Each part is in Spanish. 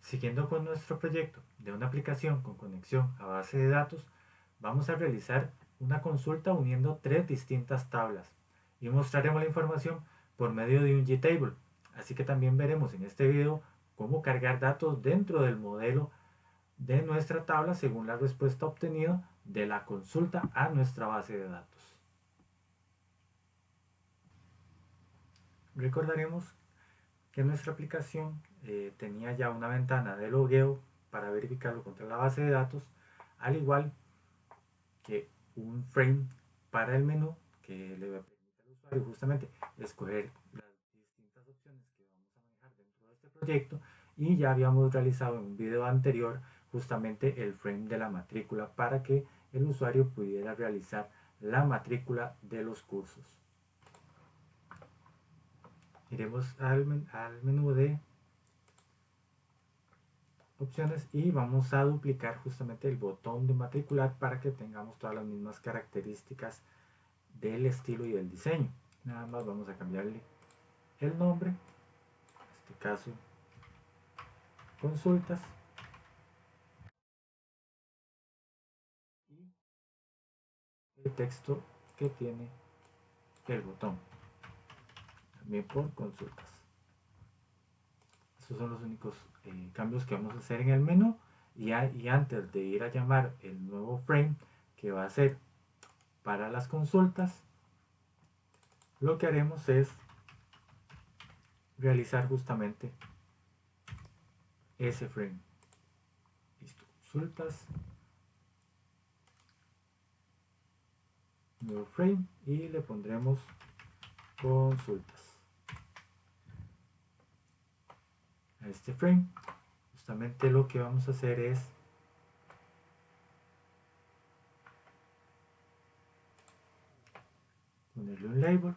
Siguiendo con nuestro proyecto de una aplicación con conexión a base de datos, vamos a realizar una consulta uniendo tres distintas tablas y mostraremos la información por medio de un JTable. Así que también veremos en este video cómo cargar datos dentro del modelo de nuestra tabla según la respuesta obtenida de la consulta a nuestra base de datos. Recordaremos que nuestra aplicación tenía ya una ventana de logueo para verificarlo contra la base de datos, al igual que un frame para el menú que le permite al usuario justamente escoger las distintas opciones que vamos a manejar dentro de este proyecto, y ya habíamos realizado en un video anterior justamente el frame de la matrícula para que el usuario pudiera realizar la matrícula de los cursos. Iremos al menú de opciones y vamos a duplicar justamente el botón de matricular para que tengamos todas las mismas características del estilo y del diseño. Nada más vamos a cambiarle el nombre, en este caso consultas, y el texto que tiene el botón, también por consultas. Estos son los únicos cambios que vamos a hacer en el menú, y antes de ir a llamar el nuevo frame que va a ser para las consultas, lo que haremos es realizar justamente ese frame. Listo, consultas, nuevo frame, y le pondremos consultas a este frame. Justamente lo que vamos a hacer es ponerle un label,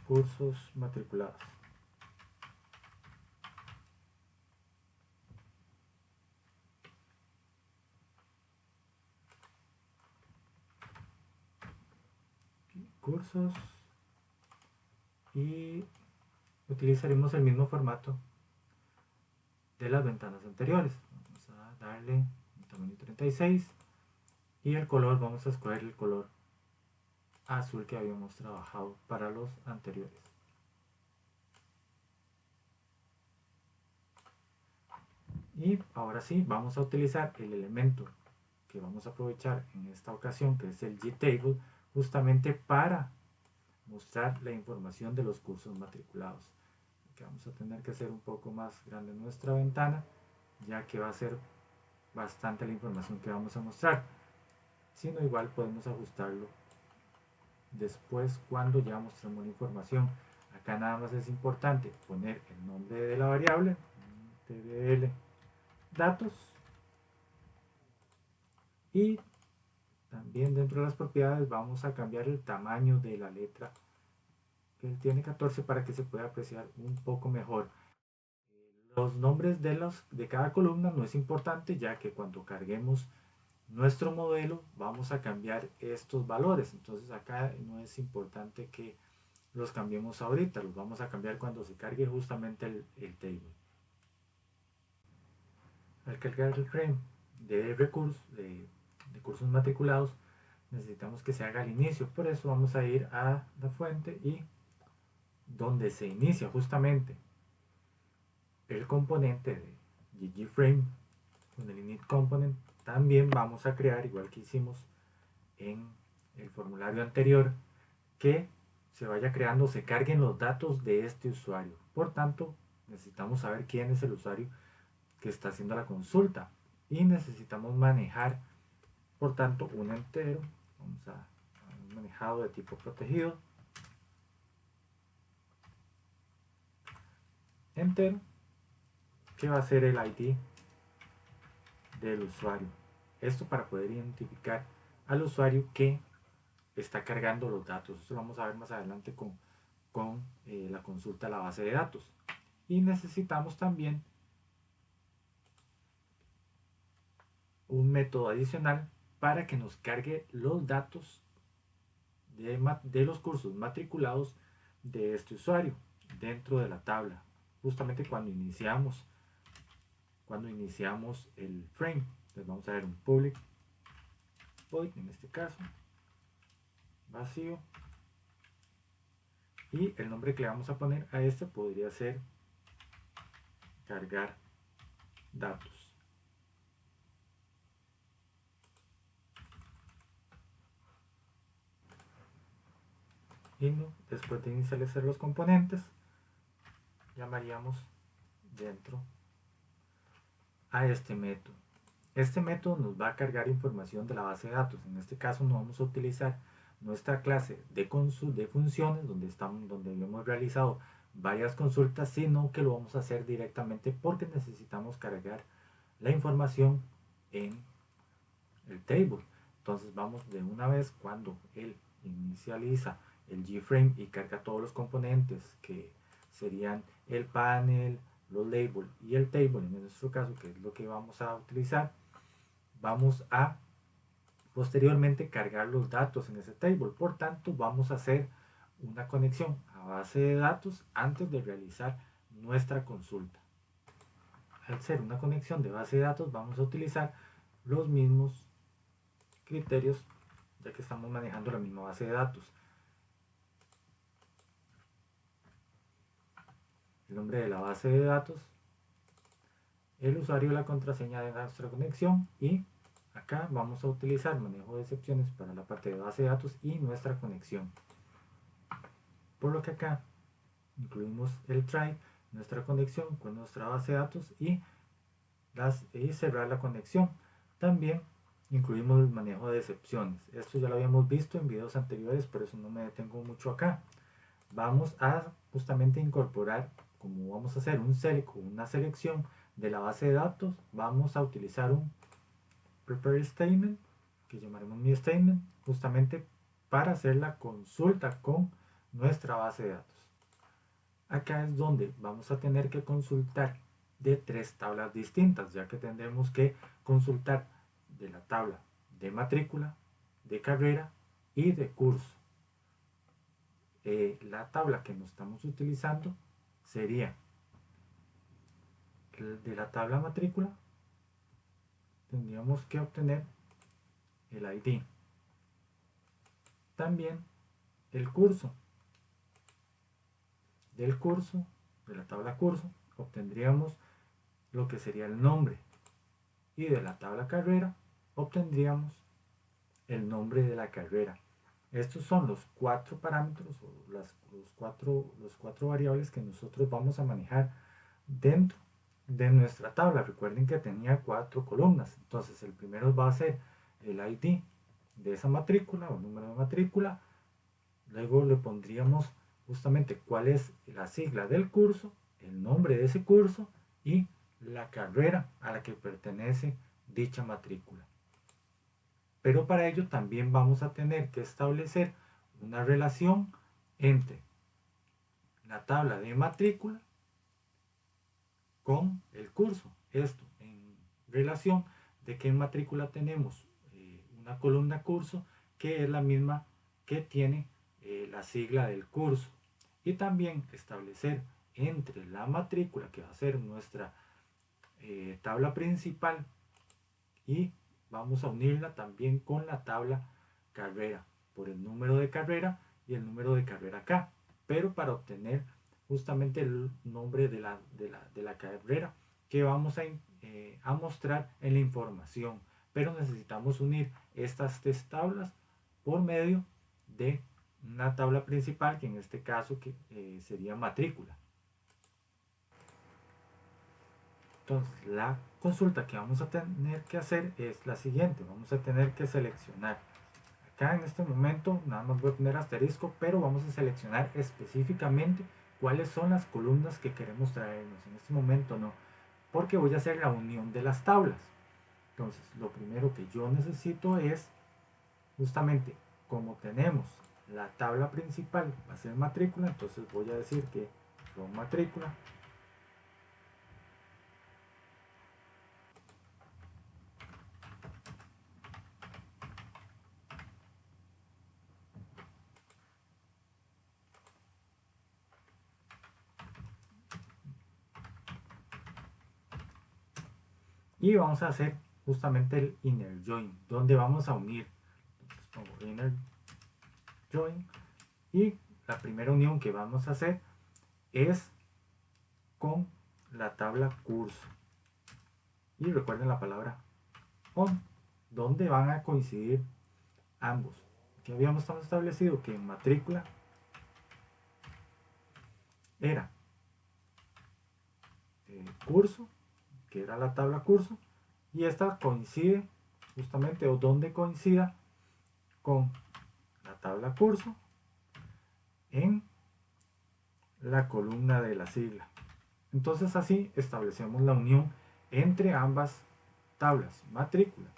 cursos matriculados. Cursos, y utilizaremos el mismo formato de las ventanas anteriores. Vamos a darle un tamaño 36 y el color, vamos a escoger el color azul que habíamos trabajado para los anteriores. Y ahora sí, vamos a utilizar el elemento que vamos a aprovechar en esta ocasión, que es el JTable, justamente para mostrar la información de los cursos matriculados. Que vamos a tener que hacer un poco más grande nuestra ventana, ya que va a ser bastante la información que vamos a mostrar. Si no, igual podemos ajustarlo después cuando ya mostremos la información. Acá nada más es importante poner el nombre de la variable, tbl datos, y también dentro de las propiedades vamos a cambiar el tamaño de la letra, que él tiene 14, para que se pueda apreciar un poco mejor. Los nombres de cada columna no es importante, ya que cuando carguemos nuestro modelo vamos a cambiar estos valores. Entonces acá no es importante que los cambiemos ahorita, los vamos a cambiar cuando se cargue justamente el table. Al cargar el frame de recursos, de cursos matriculados, necesitamos que se haga al inicio. Por eso vamos a ir a la fuente, y donde se inicia justamente el componente de ggframe con el init component, también vamos a crear, igual que hicimos en el formulario anterior, que se vaya creando, se carguen los datos de este usuario. Por tanto, necesitamos saber quién es el usuario que está haciendo la consulta, y necesitamos manejar, por tanto, un entero. Vamos a un manejado de tipo protegido, entero, que va a ser el ID del usuario. Esto para poder identificar al usuario que está cargando los datos. Esto lo vamos a ver más adelante con la consulta a la base de datos. Y necesitamos también un método adicional para que nos cargue los datos de los cursos matriculados de este usuario dentro de la tabla, justamente cuando iniciamos el frame. Entonces vamos a ver un public void, en este caso vacío, y el nombre que le vamos a poner a este podría ser cargar datos. Y después de inicializar los componentes, llamaríamos dentro a este método. Este método nos va a cargar información de la base de datos. En este caso no vamos a utilizar nuestra clase de funciones donde hemos realizado varias consultas, sino que lo vamos a hacer directamente porque necesitamos cargar la información en el table. Entonces vamos de una vez, cuando él inicializa el GFrame y carga todos los componentes que serían el panel, los labels y el table, en nuestro caso, que es lo que vamos a utilizar, vamos a posteriormente cargar los datos en ese table. Por tanto, vamos a hacer una conexión a base de datos antes de realizar nuestra consulta. Al ser una conexión de base de datos, vamos a utilizar los mismos criterios, ya que estamos manejando la misma base de datos. El nombre de la base de datos, el usuario y la contraseña de nuestra conexión, y acá vamos a utilizar manejo de excepciones para la parte de base de datos y nuestra conexión. Por lo que acá incluimos el try, nuestra conexión con nuestra base de datos, y cerrar la conexión. También incluimos el manejo de excepciones. Esto ya lo habíamos visto en videos anteriores, por eso no me detengo mucho acá. Vamos a justamente incorporar, como vamos a hacer un select o una selección de la base de datos, vamos a utilizar un prepare statement, que llamaremos mi statement, justamente para hacer la consulta con nuestra base de datos. Acá es donde vamos a tener que consultar de 3 tablas distintas, ya que tendremos que consultar de la tabla de matrícula, de carrera y de curso. La tabla que nos estamos utilizando sería de la tabla matrícula. Tendríamos que obtener el ID, también el curso. Del curso, de la tabla curso, obtendríamos lo que sería el nombre, y de la tabla carrera obtendríamos el nombre de la carrera. Estos son los 4 parámetros o los cuatro variables que nosotros vamos a manejar dentro de nuestra tabla. Recuerden que tenía 4 columnas. Entonces el primero va a ser el ID de esa matrícula o número de matrícula. Luego le pondríamos justamente cuál es la sigla del curso, el nombre de ese curso y la carrera a la que pertenece dicha matrícula. Pero para ello también vamos a tener que establecer una relación entre la tabla de matrícula con el curso. Esto en relación de que en matrícula tenemos una columna curso, que es la misma que tiene la sigla del curso. Y también establecer entre la matrícula, que va a ser nuestra tabla principal, y vamos a unirla también con la tabla carrera por el número de carrera y el número de carrera acá, pero para obtener justamente el nombre de la carrera que vamos a mostrar en la información. Pero necesitamos unir estas 3 tablas por medio de una tabla principal, que en este caso sería matrícula. Entonces la consulta que vamos a tener que hacer es la siguiente. Vamos a tener que seleccionar. Acá en este momento nada más voy a poner asterisco, pero vamos a seleccionar específicamente cuáles son las columnas que queremos traernos. En este momento no, porque voy a hacer la unión de las tablas. Entonces lo primero que yo necesito es justamente, como tenemos la tabla principal va a ser matrícula, entonces voy a decir que son matrícula. y vamos a hacer justamente el inner join, donde vamos a unir. Entonces pongo inner join y la primera unión que vamos a hacer es con la tabla curso, y recuerden la palabra on, donde van a coincidir ambos. Aquí habíamos establecido que en matrícula era curso, que era la tabla curso, y esta coincide justamente, o donde coincida con la tabla curso en la columna de la sigla. Entonces así establecemos la unión entre ambas tablas, matrícula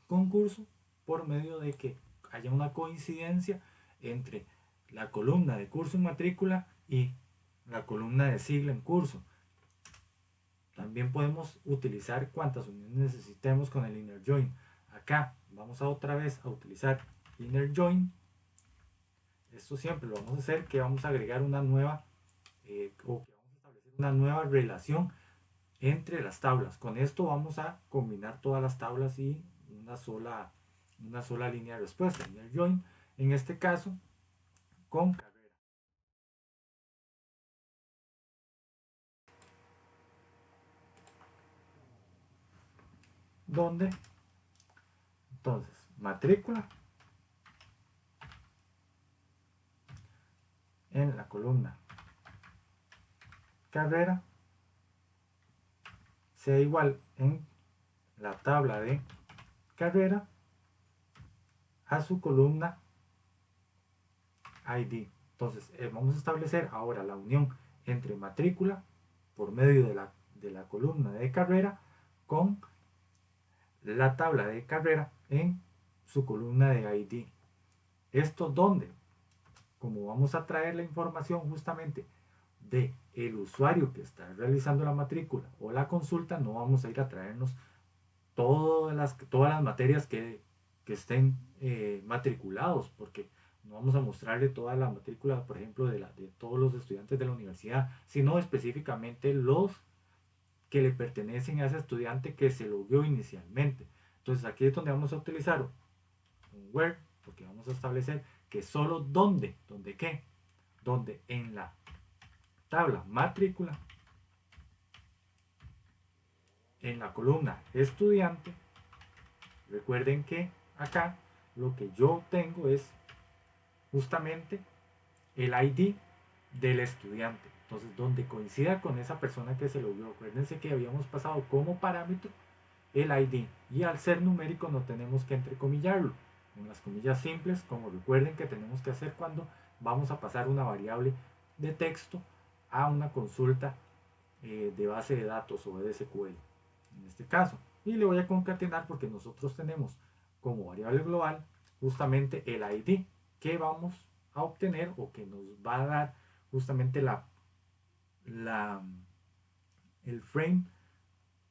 con curso, por medio de que haya una coincidencia entre la columna de curso en matrícula y la columna de sigla en curso. También podemos utilizar cuantas uniones necesitemos con el inner join. Acá vamos a otra vez a utilizar inner join. Esto siempre lo vamos a hacer, que vamos a agregar una nueva o que vamos a establecer una nueva relación entre las tablas. Con esto vamos a combinar todas las tablas y una sola línea de respuesta. Inner join, en este caso, con carrera. Donde, entonces, matrícula en la columna carrera sea igual en la tabla de carrera a su columna ID. Entonces vamos a establecer ahora la unión entre matrícula por medio de la columna de carrera con la tabla de carrera en su columna de ID. ¿Esto dónde? Como vamos a traer la información justamente de el usuario que está realizando la matrícula o la consulta, no vamos a ir a traernos todas las materias que estén matriculados, porque no vamos a mostrarle toda la matrícula, por ejemplo, de todos los estudiantes de la universidad, sino específicamente los que le pertenecen a ese estudiante que se logueó inicialmente. Entonces aquí es donde vamos a utilizar un where, porque vamos a establecer que solo donde qué, donde en la tabla matrícula, en la columna estudiante, recuerden que acá lo que yo tengo es justamente el ID del estudiante. Entonces, donde coincida con esa persona que se lo vio, acuérdense que habíamos pasado como parámetro el ID, y al ser numérico no tenemos que entrecomillarlo con las comillas simples, como recuerden que tenemos que hacer cuando vamos a pasar una variable de texto a una consulta de base de datos o de SQL en este caso, y le voy a concatenar porque nosotros tenemos como variable global justamente el ID que vamos a obtener o que nos va a dar justamente el frame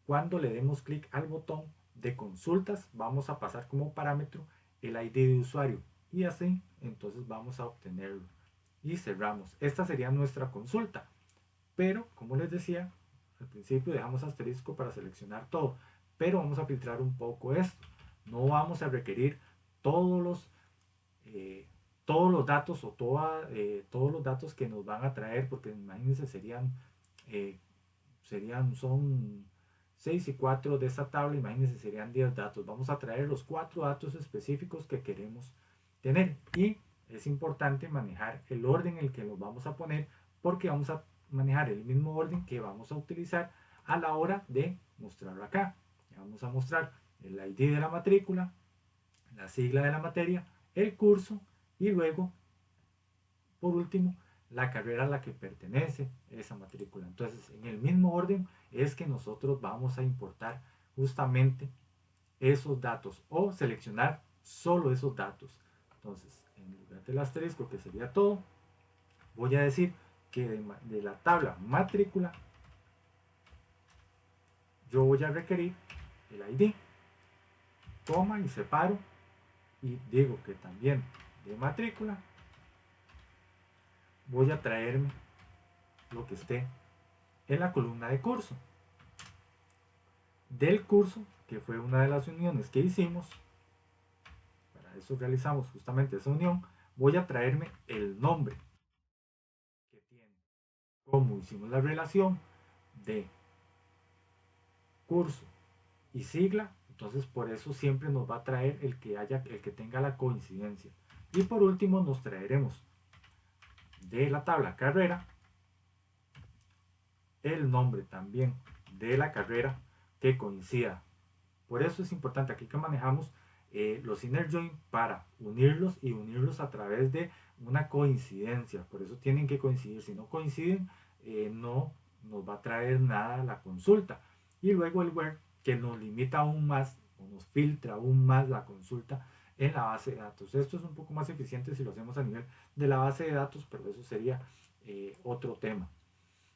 cuando le demos clic al botón de consultas. Vamos a pasar como parámetro el ID de usuario y así entonces vamos a obtenerlo y cerramos. Esta sería nuestra consulta, pero como les decía al principio, dejamos asterisco para seleccionar todo, pero vamos a filtrar un poco esto. No vamos a requerir todos los todos los datos o todos los datos que nos van a traer, porque imagínense son 6 y 4 de esta tabla, imagínense serían 10 datos. Vamos a traer los 4 datos específicos que queremos tener, y es importante manejar el orden en el que los vamos a poner, porque vamos a manejar el mismo orden que vamos a utilizar a la hora de mostrarlo acá. Vamos a mostrar el ID de la matrícula, la sigla de la materia, el curso y luego, por último, la carrera a la que pertenece esa matrícula. Entonces, en el mismo orden es que nosotros vamos a importar justamente esos datos o seleccionar solo esos datos. Entonces, en lugar del asterisco, que sería todo, voy a decir que de la tabla matrícula yo voy a requerir el ID, coma y separo, y digo que también de matrícula voy a traerme lo que esté en la columna de curso. del curso, que fue una de las uniones que hicimos. Para eso realizamos justamente esa unión. Voy a traerme el nombre que tiene, como hicimos la relación de curso y sigla. Entonces por eso siempre nos va a traer el que tenga la coincidencia. Y por último nos traeremos de la tabla carrera el nombre también de la carrera que coincida. Por eso es importante aquí que manejamos los inner join para unirlos y unirlos a través de una coincidencia. Por eso tienen que coincidir. Si no coinciden, no nos va a traer nada la consulta. Y luego el where, que nos limita aún más o nos filtra aún más la consulta en la base de datos. Esto es un poco más eficiente si lo hacemos a nivel de la base de datos, pero eso sería otro tema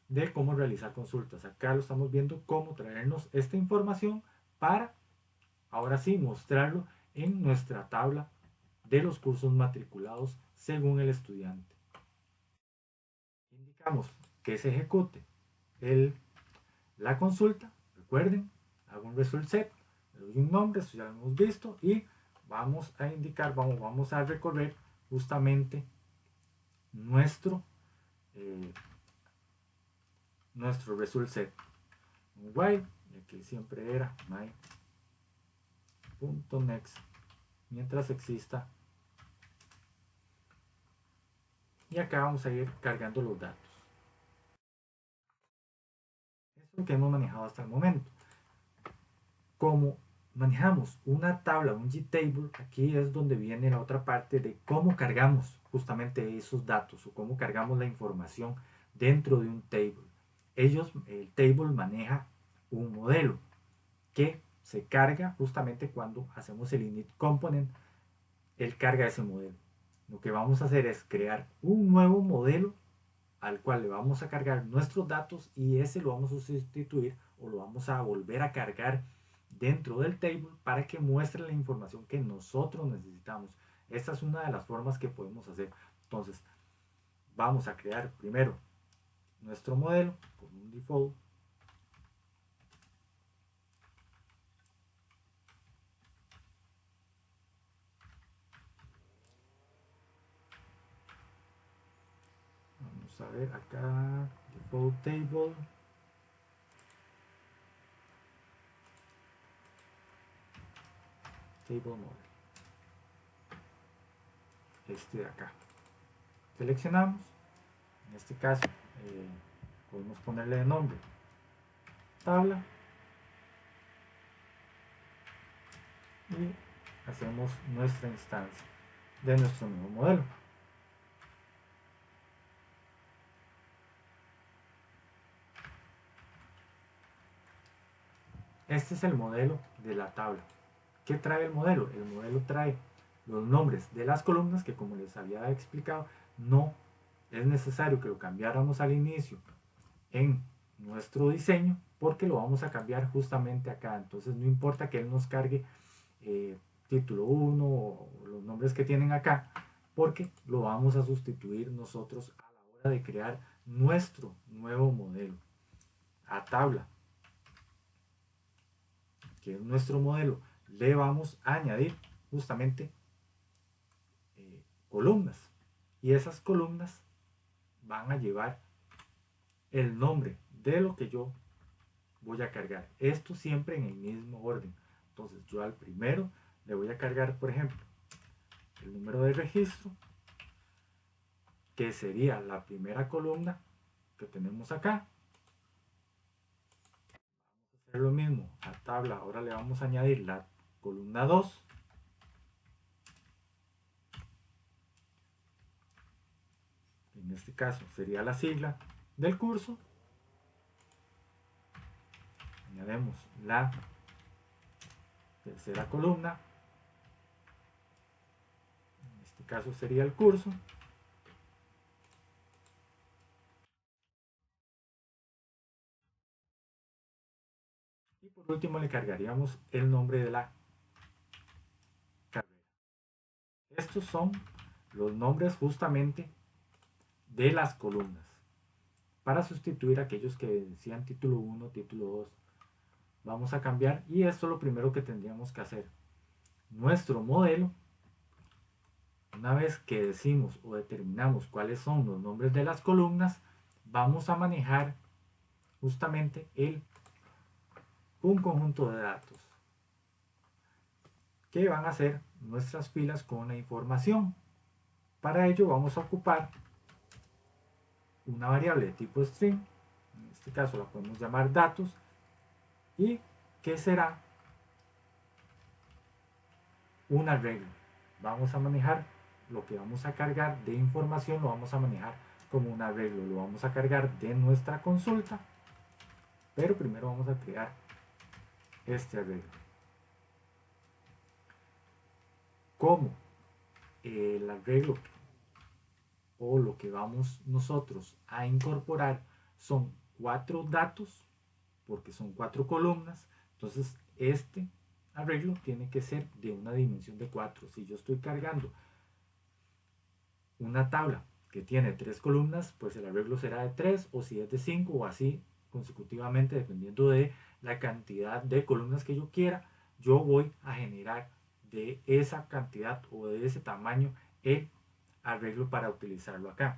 de cómo realizar consultas. Acá lo estamos viendo cómo traernos esta información para ahora sí mostrarlo en nuestra tabla de los cursos matriculados según el estudiante. Indicamos que se ejecute la consulta. Recuerden, hago un result set, le doy un nombre, esto ya lo hemos visto, y vamos a indicar, vamos a recorrer justamente nuestro nuestro result set. Un while, que siempre era my.next, mientras exista. Y acá vamos a ir cargando los datos. Eso es lo que hemos manejado hasta el momento. Como manejamos una tabla, un GTable, aquí es donde viene la otra parte de cómo cargamos justamente esos datos o cómo cargamos la información dentro de un table. El table maneja un modelo que se carga justamente cuando hacemos el init component, él carga ese modelo. Lo que vamos a hacer es crear un nuevo modelo al cual le vamos a cargar nuestros datos y ese lo vamos a sustituir o lo vamos a volver a cargar dentro del table para que muestre la información que nosotros necesitamos. Esta es una de las formas que podemos hacer. Entonces, vamos a crear primero nuestro modelo con un default. Vamos a ver acá, default table. Table model. Este de acá. Seleccionamos. En este caso, podemos ponerle de nombre tabla y hacemos nuestra instancia de nuestro nuevo modelo. Este es el modelo de la tabla. ¿Qué trae el modelo? El modelo trae los nombres de las columnas que, como les había explicado, no es necesario que lo cambiáramos al inicio en nuestro diseño porque lo vamos a cambiar justamente acá. Entonces no importa que él nos cargue título 1 o los nombres que tienen acá, porque lo vamos a sustituir nosotros a la hora de crear nuestro nuevo modelo. A tabla, que es nuestro modelo, le vamos a añadir justamente columnas. Y esas columnas van a llevar el nombre de lo que yo voy a cargar. Esto siempre en el mismo orden. Entonces yo al primero le voy a cargar, por ejemplo, el número de registro, que sería la primera columna que tenemos acá. Vamos a hacer lo mismo a tabla. Ahora le vamos a añadir la columna 2. En este caso sería la sigla del curso. Añadimos la tercera columna. En este caso sería el curso. Y por último le cargaríamos el nombre de la carrera. Estos son los nombres justamente de las columnas para sustituir a aquellos que decían título 1, título 2 vamos a cambiar, y esto es lo primero que tendríamos que hacer. Nuestro modelo, una vez que decimos o determinamos cuáles son los nombres de las columnas, vamos a manejar justamente un conjunto de datos que van a ser nuestras filas con la información. Para ello vamos a ocupar una variable de tipo string, en este caso la podemos llamar datos, y que será un arreglo. Vamos a manejar lo que vamos a cargar de información, lo vamos a manejar como un arreglo, lo vamos a cargar de nuestra consulta, pero primero vamos a crear este arreglo. Como el arreglo o lo que vamos nosotros a incorporar son 4 datos, porque son 4 columnas, entonces este arreglo tiene que ser de una dimensión de 4. Si yo estoy cargando una tabla que tiene 3 columnas, pues el arreglo será de 3, o si es de 5, o así consecutivamente, dependiendo de la cantidad de columnas que yo quiera, yo voy a generar de esa cantidad o de ese tamaño el arreglo para utilizarlo acá.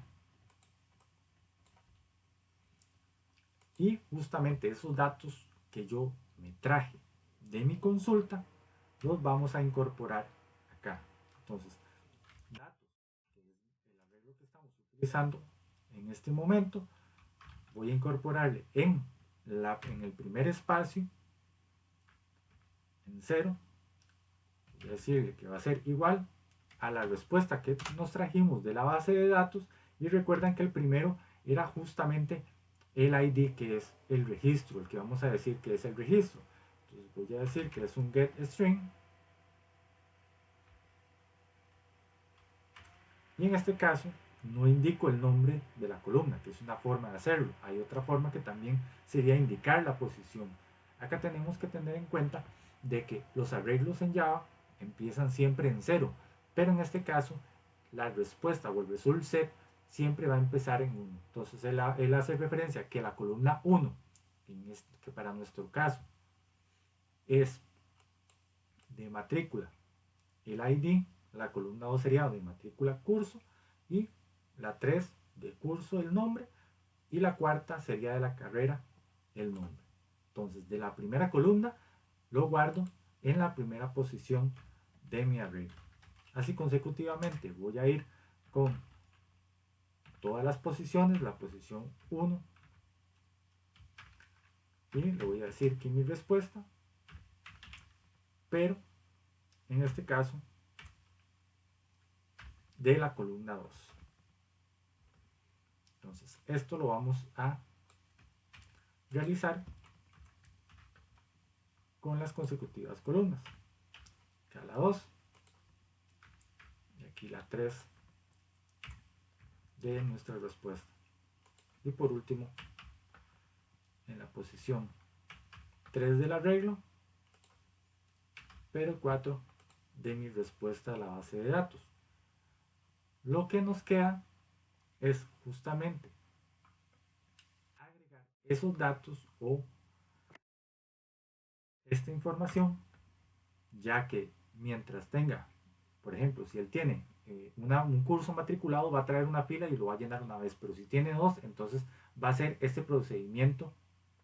Y justamente esos datos que yo me traje de mi consulta los vamos a incorporar acá. Entonces, datos, que es el arreglo que estamos utilizando en este momento, voy a incorporarle en el primer espacio, en 0, voy a decirle que va a ser igual a la respuesta que nos trajimos de la base de datos, y recuerdan que el primero era justamente el ID, que es el registro, el que vamos a decir que es el registro. Entonces voy a decir que es un getString, y en este caso no indico el nombre de la columna, que es una forma de hacerlo. Hay otra forma que también sería indicar la posición. Acá tenemos que tener en cuenta de que los arreglos en Java empiezan siempre en 0, pero en este caso la respuesta o el result set siempre va a empezar en 1. Entonces él hace referencia a que la columna 1, que para nuestro caso es de matrícula el ID, la columna 2 sería de matrícula curso, y la 3 de curso el nombre, y la cuarta sería de la carrera el nombre. Entonces de la primera columna lo guardo en la primera posición de mi arreglo. Así consecutivamente voy a ir con todas las posiciones, la posición 1, y le voy a decir que mi respuesta, pero en este caso de la columna 2. Entonces esto lo vamos a realizar con las consecutivas columnas. Acá la 2 y aquí la 3 de nuestra respuesta. Y por último, en la posición 3 del arreglo, pero 4 de mi respuesta a la base de datos. Lo que nos queda es justamente agregar esos datos o esta información, ya que mientras tenga, por ejemplo, si él tiene un curso matriculado, va a traer una fila y lo va a llenar una vez, pero si tiene 2, entonces va a hacer este procedimiento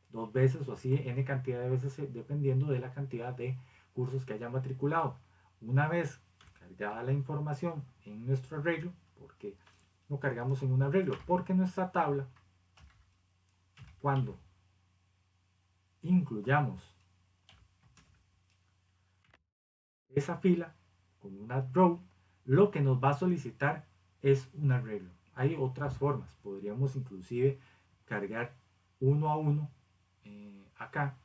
2 veces o así n cantidad de veces, dependiendo de la cantidad de cursos que haya matriculado. Una vez cargada la información en nuestro arreglo, porque lo cargamos en un arreglo, porque nuestra tabla, cuando incluyamos esa fila con una row, lo que nos va a solicitar es un arreglo. Hay otras formas, podríamos inclusive cargar uno a uno acá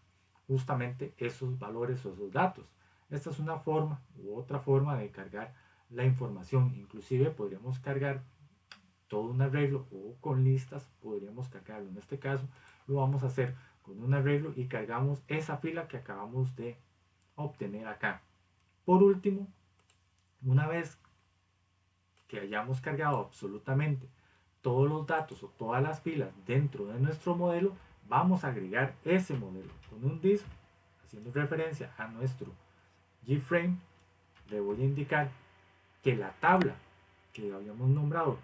justamente esos valores o esos datos. Esta es una forma u otra forma de cargar la información. Inclusive podríamos cargar todo un arreglo, o con listas podríamos cargarlo. En este caso lo vamos a hacer con un arreglo y cargamos esa fila que acabamos de obtener acá. Por último, una vez que hayamos cargado absolutamente todos los datos o todas las filas dentro de nuestro modelo, vamos a agregar ese modelo con un div haciendo referencia a nuestro GFrame, le voy a indicar que la tabla que habíamos nombrado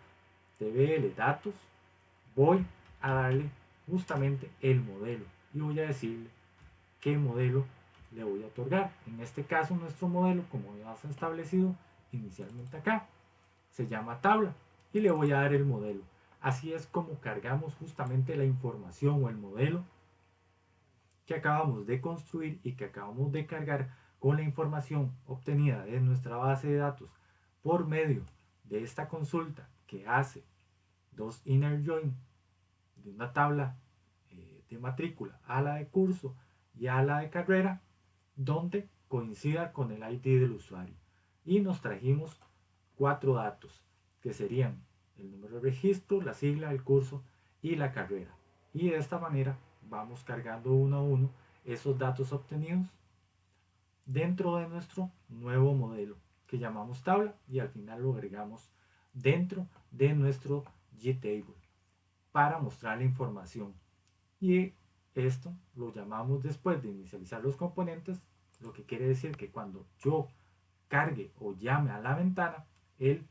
TBL datos, voy a darle justamente el modelo y voy a decirle qué modelo le voy a otorgar. En este caso, nuestro modelo, como ya se ha establecido inicialmente acá, se llama tabla y le voy a dar el modelo. Así es como cargamos justamente la información o el modelo que acabamos de construir y que acabamos de cargar con la información obtenida de nuestra base de datos por medio de esta consulta que hace dos inner join de una tabla de matrícula a la de curso y a la de carrera, donde coincida con el ID del usuario. Y nos trajimos 4 datos, que serían el número de registro, la sigla, el curso y la carrera. Y de esta manera vamos cargando uno a uno esos datos obtenidos dentro de nuestro nuevo modelo que llamamos tabla y al final lo agregamos dentro de nuestro GTable para mostrar la información. Y esto lo llamamos después de inicializar los componentes, lo que quiere decir que cuando yo cargue o llame a la ventana, él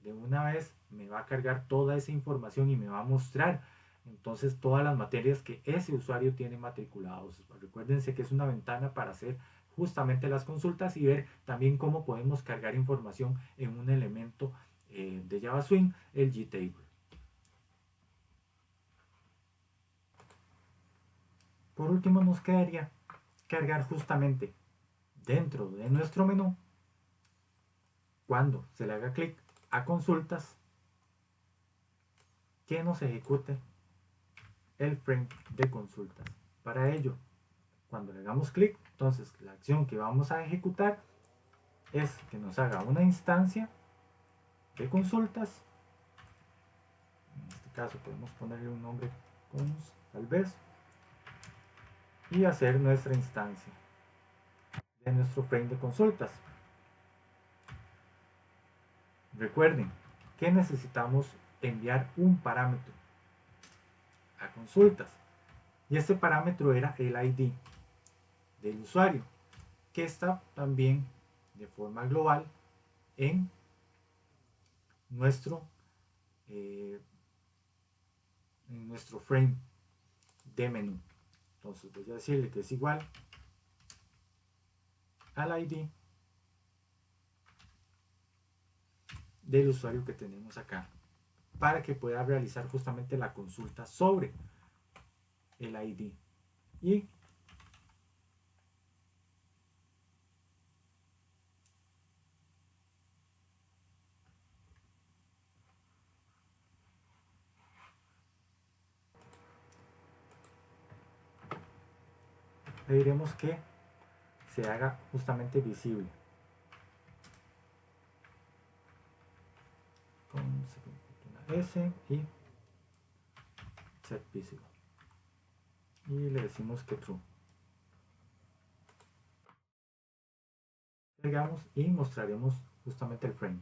de una vez me va a cargar toda esa información y me va a mostrar entonces todas las materias que ese usuario tiene matriculados. Recuérdense que es una ventana para hacer justamente las consultas y ver también cómo podemos cargar información en un elemento de Java Swing, el GTable. Por último nos quedaría cargar justamente dentro de nuestro menú, cuando se le haga clic a consultas, que nos ejecute el frame de consultas. Para ello, cuando le hagamos clic, entonces la acción que vamos a ejecutar es que nos haga una instancia de consultas. En este caso podemos ponerle un nombre const, tal vez, y hacer nuestra instancia de nuestro frame de consultas. Recuerden que necesitamos enviar un parámetro a consultas y este parámetro era el ID del usuario, que está también de forma global en nuestro frame de menú. Entonces voy a decirle que es igual al ID del usuario que tenemos acá para que pueda realizar justamente la consulta sobre el ID. Y le diremos que se haga justamente visible con una S y set visible y le decimos que true. Cargamos y mostraremos justamente el frame.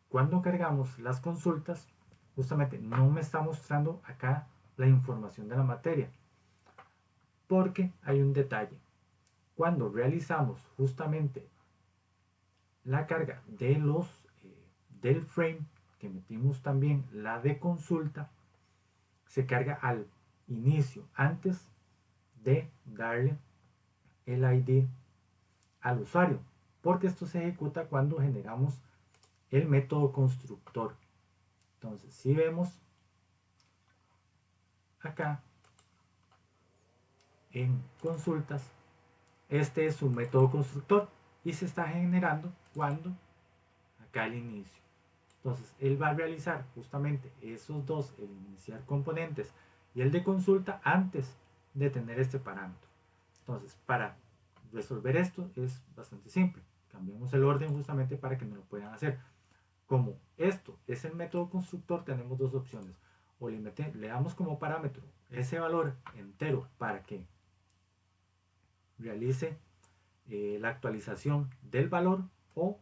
Cuando cargamos las consultas, justamente no me está mostrando acá la información de la materia, porque hay un detalle. Cuando realizamos justamente la carga de del frame, que metimos también la de consulta, se carga al inicio, antes de darle el ID al usuario, porque esto se ejecuta cuando generamos el método constructor. Entonces, si vemos acá en consultas, este es un método constructor y se está generando cuando acá al inicio. Entonces, él va a realizar justamente esos dos, el iniciar componentes y el de consulta, antes de tener este parámetro. Entonces, para resolver esto es bastante simple. Cambiamos el orden justamente para que no lo puedan hacer. Como esto es el método constructor, tenemos dos opciones. O le damos como parámetro ese valor entero para que realice la actualización del valor, o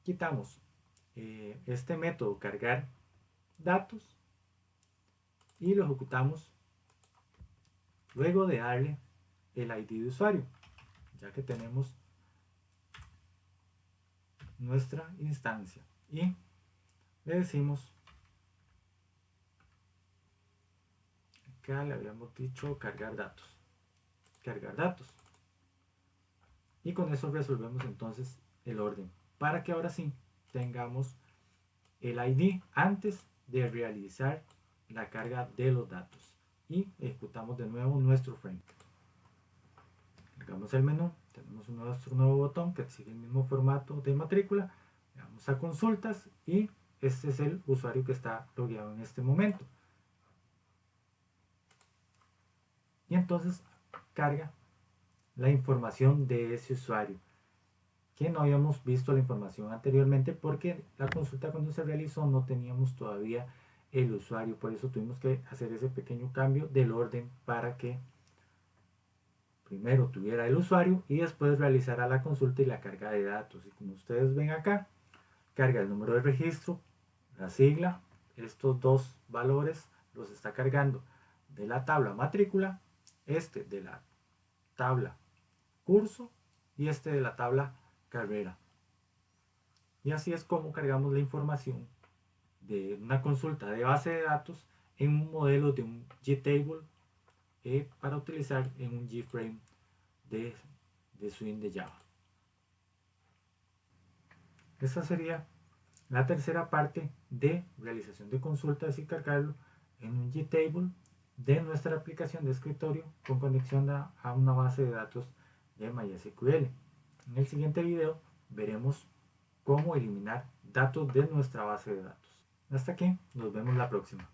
quitamos este método cargar datos y lo ejecutamos luego de darle el ID de usuario, ya que tenemos nuestra instancia, y le decimos, acá le habíamos dicho cargar datos, y con eso resolvemos entonces el orden, para que ahora sí tengamos el ID antes de realizar la carga de los datos, y ejecutamos de nuevo nuestro frame. Cargamos el menú, tenemos nuestro nuevo botón que sigue el mismo formato de matrícula, le damos a consultas y este es el usuario que está logueado en este momento. Y entonces carga la información de ese usuario, que no habíamos visto la información anteriormente porque la consulta cuando se realizó no teníamos todavía el usuario, por eso tuvimos que hacer ese pequeño cambio del orden para que primero tuviera el usuario y después realizara la consulta y la carga de datos. Y como ustedes ven acá, carga el número de registro, la sigla, estos dos valores los está cargando de la tabla matrícula, este de la tabla curso y este de la tabla carrera. Y así es como cargamos la información de una consulta de base de datos en un modelo de un JTable para utilizar en un JFrame de Swing de Java. Esta sería la tercera parte de realización de consultas y cargarlo en un JTable de nuestra aplicación de escritorio con conexión a una base de datos de MySQL. En el siguiente video veremos cómo eliminar datos de nuestra base de datos. Hasta aquí, nos vemos la próxima.